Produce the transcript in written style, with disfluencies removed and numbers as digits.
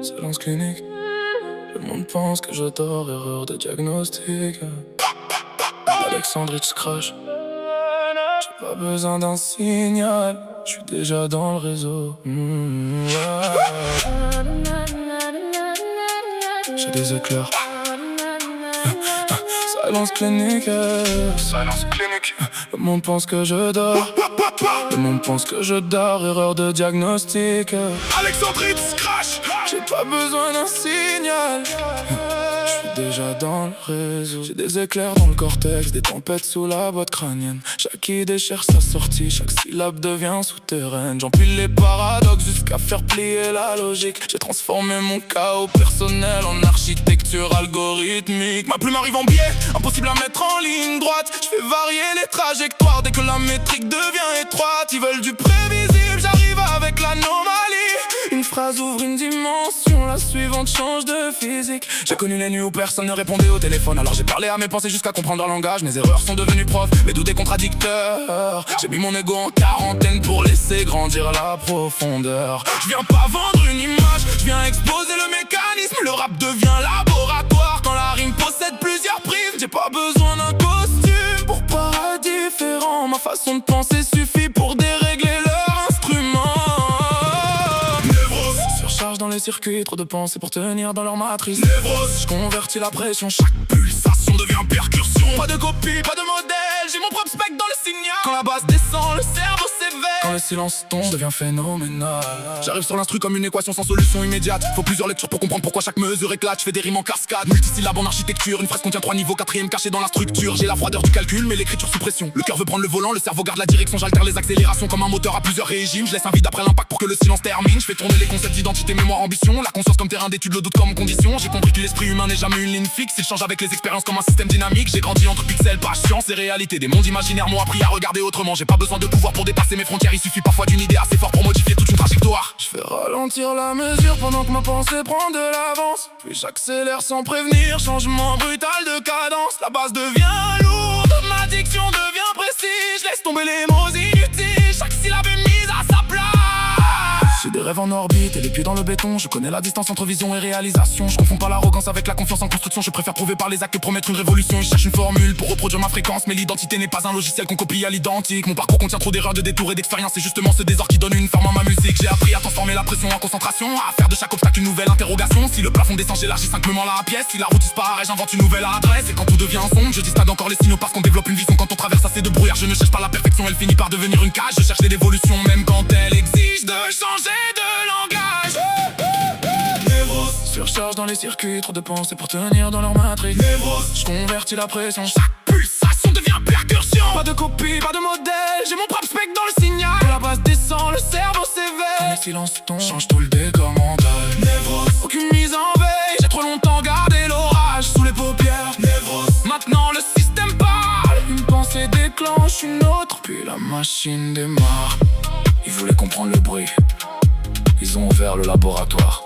Silence clinique. Le monde pense que j'adore, erreur de diagnostic. Alexandrite crash. J'ai pas besoin d'un signal, j'suis déjà dans le réseau. J'ai des éclairs. Silence clinique. Silence clinique. Le monde pense que je dors. Le monde pense que je dors, erreur de diagnostic. Alexandrite crash. J'ai pas besoin d'un signal, j'suis déjà dans le réseau. J'ai des éclairs dans le cortex, des tempêtes sous la boîte crânienne. Chaque idée cherche sa sortie, chaque syllabe devient souterraine. J'empile les paradoxes jusqu'à faire plier la logique. J'ai transformé mon chaos personnel en architecture algorithmique. Ma plume arrive en biais, impossible à mettre en ligne droite. J'fais varier les trajectoires dès que la métrique devient étroite. Ils veulent du prévisible, j'arrive avec l'anomalie. Une phrase ouvre une dimension, la suivante change de physique. J'ai connu les nuits où personne ne répondait au téléphone. Alors j'ai parlé à mes pensées jusqu'à comprendre leur langage. Mes erreurs sont devenues profs, mes doutes des contradicteurs. J'ai mis mon ego en quarantaine pour laisser grandir la profondeur. Je viens pas vendre une image, je viens exposer le mécanisme. Le rap devient laboratoire quand la rime possède plusieurs primes. J'ai pas besoin d'un costume pour paraître différent. Ma façon de penser suffit pour dérégler leur instrument. Surcharge dans les circuits, trop de pensées pour tenir dans leur matrice. Névrose, je convertis la pression, chaque pulsation devient percussion. Pas de copie, pas de modèle, j'ai mon propre spectre dans le signal. Quand la basse descend, le cerveau s'éveille. Quand le silence tombe, je deviens phénoménal. J'arrive sur l'instru comme une équation sans solution immédiate. Faut plusieurs lectures pour comprendre pourquoi chaque mesure éclate. Je fais des rimes en cascade, multisyllabes en architecture. Une phrase contient 3 niveaux, 4ème caché dans la structure. J'ai la froideur du calcul, mais l'écriture sous pression. Le cœur veut prendre le volant, le cerveau garde la direction. J'altère les accélérations comme un moteur à plusieurs régimes. Je laisse un vide après l'impact pour que le silence termine. Je fais tourner les concepts d'identité, mémoire, ambition. La conscience comme terrain d'étude, le doute comme condition. J'ai compris que l'esprit humain n'est jamais une ligne fixe. Il change avec les expériences comme un système dynamique. J'ai grandi entre pixels, patience et réalité. Des mondes imaginaires m'ont appris à regarder autrement. J'ai pas besoin de pouvoir pour dépasser mes frontières. Il suffit parfois d'une idée assez forte pour modifier toute une trajectoire. Je fais ralentir la mesure pendant que ma pensée prend de l'avance. Puis j'accélère sans prévenir, changement brutal de cadence. La base devient lourde, ma diction devient précise. Je laisse tomber les mots inutiles, chaque syllabe est mise à sa place. J'ai des rêves en orbite et les pieds dans le béton. Je connais la distance entre vision et réalisation. Je confonds pas l'arrogance avec la confiance en construction. Je préfère prouver par les actes que promettre une révolution. Je cherche une formule pour reproduire ma fréquence. Mais l'identité n'est pas un logiciel qu'on copie à l'identique. Mon parcours contient trop d'erreurs, de détours et d'expériences. C'est justement ce désordre qui donne une forme à ma musique. J'ai appris à transformer la pression en concentration, à faire de chaque obstacle une nouvelle interrogation. Si le plafond descend, j'élargis simplement la pièce. Si la route disparaît, j'invente une nouvelle adresse. Et quand tout devient sombre, je distingue encore les signaux parce qu'on développe une vision. Quand on traverse assez de brouillard, je ne cherche pas la perfection. Elle finit par devenir une cage. Je cherche des dévolutions même quand elle exige de changer de langage. Névrose, surcharge dans les circuits, trop de pensées pour tenir dans leur matrice. Névrose, je convertis la pression, chaque pulsation devient percussion. Pas de copie, pas de modèle, j'ai mon propre spectre dans le signal. Quand la basse descend, le cerveau s'éveille. Quand le silence tombe, change tout le décor mental. Névrose, aucune mise en veille, j'ai trop longtemps gardé l'orage sous les paupières. Névrose, maintenant le système parle. Une pensée déclenche une autre, puis la machine démarre. Ils voulaient comprendre le bruit, ils ont ouvert le laboratoire.